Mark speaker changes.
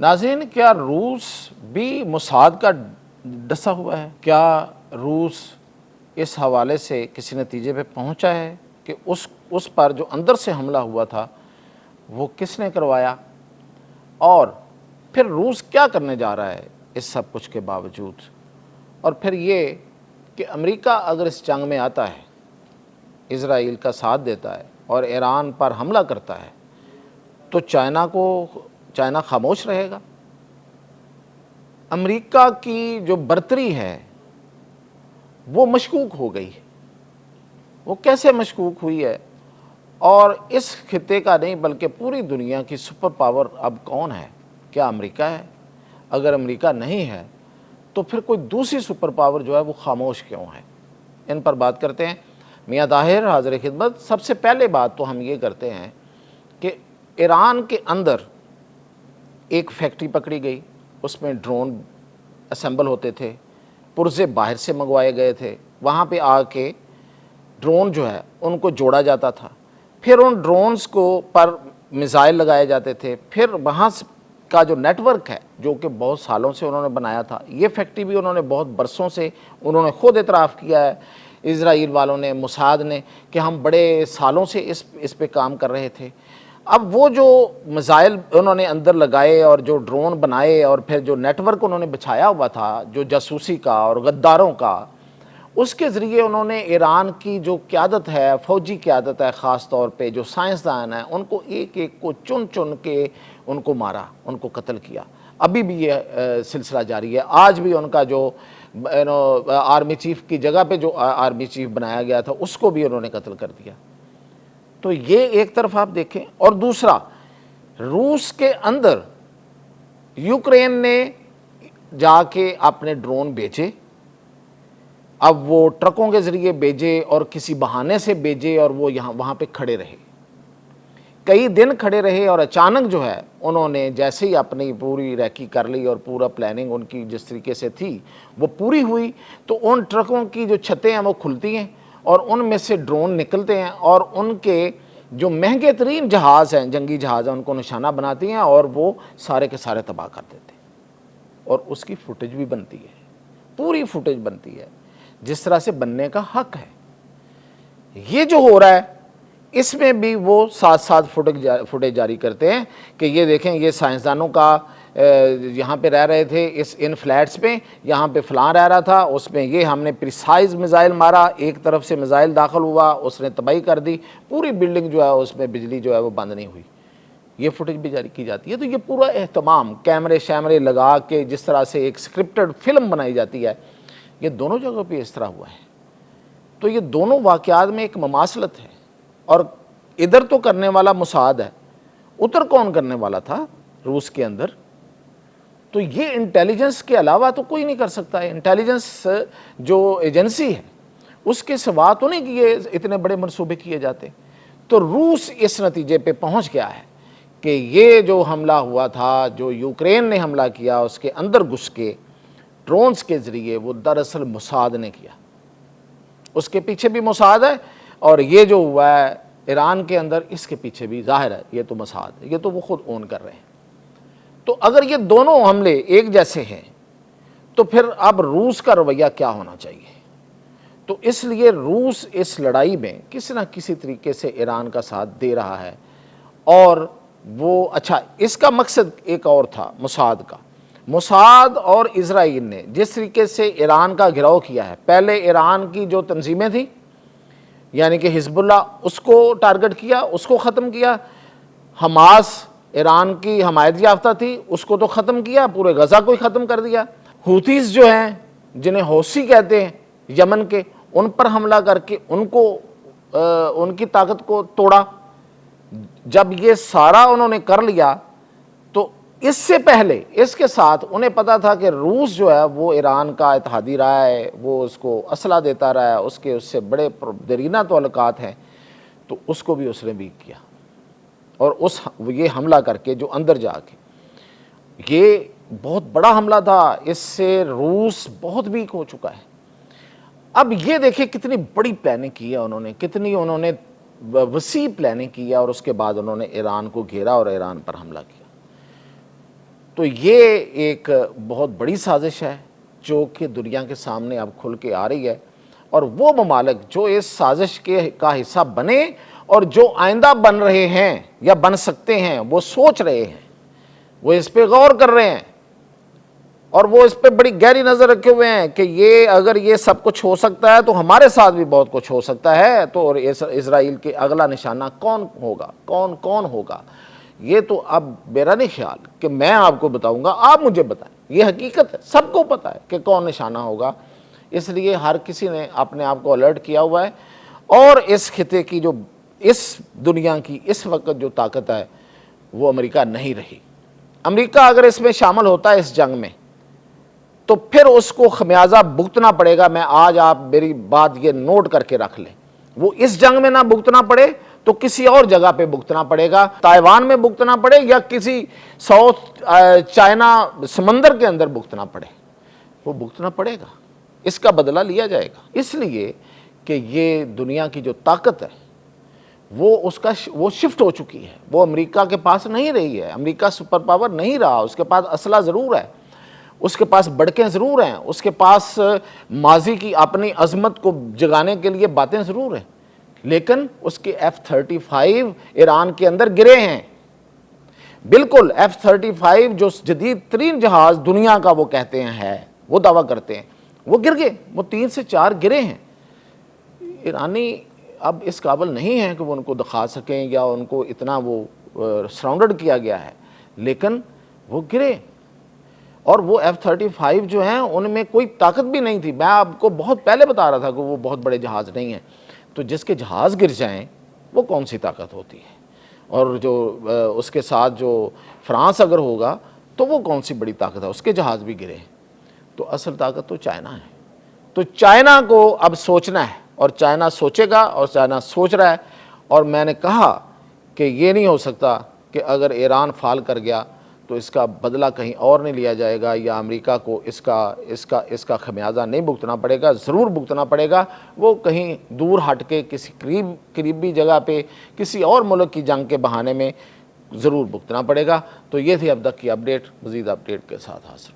Speaker 1: ناظرین، کیا روس بھی موساد کا ڈسا ہوا ہے؟ کیا روس اس حوالے سے کسی نتیجے پہ پہنچا ہے کہ اس پر جو اندر سے حملہ ہوا تھا وہ کس نے کروایا، اور پھر روس کیا کرنے جا رہا ہے اس سب کچھ کے باوجود؟ اور پھر یہ کہ امریکہ اگر اس جنگ میں آتا ہے، اسرائیل کا ساتھ دیتا ہے اور ایران پر حملہ کرتا ہے، تو چائنا خاموش رہے گا؟ امریکہ کی جو برتری ہے وہ مشکوک ہو گئی ہے۔ وہ کیسے مشکوک ہوئی ہے؟ اور اس خطے کا نہیں بلکہ پوری دنیا کی سپر پاور اب کون ہے؟ کیا امریکہ ہے؟ اگر امریکہ نہیں ہے تو پھر کوئی دوسری سپر پاور جو ہے وہ خاموش کیوں ہے؟ ان پر بات کرتے ہیں۔ میاں طاہر حاضر خدمت۔ سب سے پہلے بات تو ہم یہ کرتے ہیں کہ ایران کے اندر ایک فیکٹری پکڑی گئی، اس میں ڈرون اسمبل ہوتے تھے، پرزے باہر سے منگوائے گئے تھے، وہاں پہ آ کے ڈرون جو ہے ان کو جوڑا جاتا تھا، پھر ان ڈرونز کو پر میزائل لگائے جاتے تھے، پھر وہاں کا جو نیٹ ورک ہے جو کہ بہت سالوں سے انہوں نے بنایا تھا، یہ فیکٹری بھی انہوں نے بہت برسوں سے انہوں نے خود اعتراف کیا ہے اسرائیل والوں نے، موساد نے، کہ ہم بڑے سالوں سے اس پہ کام کر رہے تھے۔ اب وہ جو میزائل انہوں نے اندر لگائے اور جو ڈرون بنائے اور پھر جو نیٹ ورک انہوں نے بچھایا ہوا تھا جو جاسوسی کا اور غداروں کا، اس کے ذریعے انہوں نے ایران کی جو قیادت ہے، فوجی قیادت ہے، خاص طور پہ جو سائنسدان ہیں، ان کو ایک ایک کو چن چن کے ان کو مارا، ان کو قتل کیا۔ ابھی بھی یہ سلسلہ جاری ہے۔ آج بھی ان کا جو آرمی چیف کی جگہ پہ جو آرمی چیف بنایا گیا تھا اس کو بھی انہوں نے قتل کر دیا۔ تو یہ ایک طرف آپ دیکھیں، اور دوسرا روس کے اندر یوکرین نے جا کے اپنے ڈرون بیچے، اب وہ ٹرکوں کے ذریعے بیچے اور کسی بہانے سے بیچے، اور وہ وہاں پہ کھڑے رہے، کئی دن کھڑے رہے، اور اچانک جو ہے انہوں نے جیسے ہی اپنی پوری ریکی کر لی اور پورا پلاننگ ان کی جس طریقے سے تھی وہ پوری ہوئی، تو ان ٹرکوں کی جو چھتیں ہیں وہ کھلتی ہیں اور ان میں سے ڈرون نکلتے ہیں، اور ان کے جو مہنگے ترین جہاز ہیں، جنگی جہاز ہیں، ان کو نشانہ بناتی ہیں اور وہ سارے کے سارے تباہ کر دیتے ہیں۔ اور اس کی فوٹیج بھی بنتی ہے، پوری فوٹیج بنتی ہے جس طرح سے بننے کا حق ہے۔ یہ جو ہو رہا ہے اس میں بھی وہ ساتھ ساتھ فوٹیج جاری کرتے ہیں کہ یہ دیکھیں، یہ سائنسدانوں کا یہاں پہ رہ رہے تھے ان فلیٹس پہ، یہاں پہ فلاں رہ رہا تھا، اس میں یہ ہم نے پریسائز میزائل مارا، ایک طرف سے میزائل داخل ہوا، اس نے تباہی کر دی، پوری بلڈنگ جو ہے اس میں بجلی جو ہے وہ بند نہیں ہوئی۔ یہ فوٹیج بھی جاری کی جاتی ہے۔ تو یہ پورا اہتمام کیمرے شیمرے لگا کے جس طرح سے ایک سکرپٹڈ فلم بنائی جاتی ہے، یہ دونوں جگہوں پہ اس طرح ہوا ہے۔ تو یہ دونوں واقعات میں ایک مماثلت ہے، اور ادھر تو کرنے والا موساد ہے، ادھر کون کرنے والا تھا؟ روس کے اندر۔ تو یہ انٹیلیجنس کے علاوہ تو کوئی نہیں کر سکتا ہے۔ انٹیلیجنس جو ایجنسی ہے اس کے سوا تو نہیں کہ یہ اتنے بڑے منصوبے کیے جاتے۔ تو روس اس نتیجے پہ پہنچ گیا ہے کہ یہ جو حملہ ہوا تھا، جو یوکرین نے حملہ کیا اس کے اندر گھس کے ڈرونز کے ذریعے، وہ دراصل موساد نے کیا، اس کے پیچھے بھی موساد ہے، اور یہ جو ہوا ہے ایران کے اندر اس کے پیچھے بھی ظاہر ہے یہ تو موساد ہے، یہ تو وہ خود اون کر رہے ہیں۔ تو اگر یہ دونوں حملے ایک جیسے ہیں تو پھر اب روس کا رویہ کیا ہونا چاہیے؟ تو اس لیے روس اس لڑائی میں کسی نہ کسی طریقے سے ایران کا ساتھ دے رہا ہے، اور وہ اچھا اس کا مقصد ایک اور تھا موساد کا۔ موساد اور اسرائیل نے جس طریقے سے ایران کا گھراؤ کیا ہے، پہلے ایران کی جو تنظیمیں تھیں یعنی کہ حزب اللہ، اس کو ٹارگٹ کیا، اس کو ختم کیا، حماس ایران کی حمایت یافتہ تھی، اس کو تو ختم کیا، پورے غزہ کو ہی ختم کر دیا۔ ہوتیز جو ہیں جنہیں حوثی کہتے ہیں یمن کے، ان پر حملہ کر کے ان کو ان کی طاقت کو توڑا۔ جب یہ سارا انہوں نے کر لیا تو اس سے پہلے اس کے ساتھ انہیں پتا تھا کہ روس جو ہے وہ ایران کا اتحادی رہا ہے، وہ اس کو اسلحہ دیتا رہا ہے، اس سے بڑے دیرینہ تعلقات ہیں، تو اس کو بھی اس نے ویک کیا، اور یہ حملہ کر کے جو اندر جا کے، یہ بہت بڑا حملہ تھا، اس سے روس بہت ویک ہو چکا ہے۔ اب یہ دیکھیں کتنی بڑی پلاننگ کی ہے انہوں نے، کتنی انہوں نے وسیع پلاننگ کی ہے، اور اس کے بعد انہوں نے ایران کو گھیرا اور ایران پر حملہ کیا۔ تو یہ ایک بہت بڑی سازش ہے جو کہ دنیا کے سامنے اب کھل کے آ رہی ہے، اور وہ ممالک جو اس سازش کا حصہ بنے اور جو آئندہ بن رہے ہیں یا بن سکتے ہیں، وہ سوچ رہے ہیں، وہ اس پہ غور کر رہے ہیں، اور وہ اس پہ بڑی گہری نظر رکھے ہوئے ہیں کہ یہ اگر یہ سب کچھ ہو سکتا ہے تو ہمارے ساتھ بھی بہت کچھ ہو سکتا ہے، تو اور اسرائیل کے اگلا نشانہ کون ہوگا، کون ہوگا؟ یہ تو اب میرا نہیں خیال کہ میں آپ کو بتاؤں گا، آپ مجھے بتائیں، یہ حقیقت ہے، سب کو پتہ ہے کہ کون نشانہ ہوگا۔ اس لیے ہر کسی نے اپنے آپ کو الرٹ کیا ہوا ہے، اور اس خطے کی جو اس دنیا کی اس وقت جو طاقت ہے وہ امریکہ نہیں رہی۔ امریکہ اگر اس میں شامل ہوتا ہے اس جنگ میں تو پھر اس کو خمیازہ بھگتنا پڑے گا۔ میں آج آپ میری بات یہ نوٹ کر کے رکھ لیں، وہ اس جنگ میں نہ بھگتنا پڑے تو کسی اور جگہ پہ بھگتنا پڑے گا، تائیوان میں بھگتنا پڑے یا کسی ساؤتھ چائنا سمندر کے اندر بھگتنا پڑے، وہ بھگتنا پڑے گا، اس کا بدلہ لیا جائے گا۔ اس لیے کہ یہ دنیا کی جو طاقت ہے وہ شفٹ ہو چکی ہے، وہ امریکہ کے پاس نہیں رہی ہے۔ امریکہ سپر پاور نہیں رہا، اس کے پاس اسلحہ ضرور ہے، اس کے پاس بڑکیں ضرور ہیں، اس کے پاس ماضی کی اپنی عظمت کو جگانے کے لیے باتیں ضرور ہیں، لیکن اس کے F-35 ایران کے اندر گرے ہیں۔ بالکل F-35 جو جدید ترین جہاز دنیا کا وہ کہتے ہیں، وہ دعویٰ کرتے ہیں، وہ گر گئے، وہ 3 سے 4 گرے ہیں۔ ایرانی اب اس قابل نہیں ہیں کہ وہ ان کو دکھا سکیں یا ان کو اتنا وہ سراؤنڈڈ کیا گیا ہے، لیکن وہ گرے۔ اور وہ F-35 جو ہیں ان میں کوئی طاقت بھی نہیں تھی، میں آپ کو بہت پہلے بتا رہا تھا کہ وہ بہت بڑے جہاز نہیں ہیں، تو جس کے جہاز گر جائیں وہ کون سی طاقت ہوتی ہے؟ اور جو اس کے ساتھ جو فرانس اگر ہوگا تو وہ کون سی بڑی طاقت ہے، اس کے جہاز بھی گرے ہیں۔ تو اصل طاقت تو چائنا ہے، تو چائنا کو اب سوچنا ہے، اور چائنا سوچے گا، اور چائنا سوچ رہا ہے۔ اور میں نے کہا کہ یہ نہیں ہو سکتا کہ اگر ایران فال کر گیا تو اس کا بدلہ کہیں اور نہیں لیا جائے گا، یا امریکہ کو اس کا خمیازہ نہیں بھگتنا پڑے گا، ضرور بھگتنا پڑے گا۔ وہ کہیں دور ہٹ کے کسی قریبی جگہ پہ کسی اور ملک کی جنگ کے بہانے میں ضرور بھگتنا پڑے گا۔ تو یہ تھی اب تک کی اپڈیٹ، مزید اپڈیٹ کے ساتھ حاصل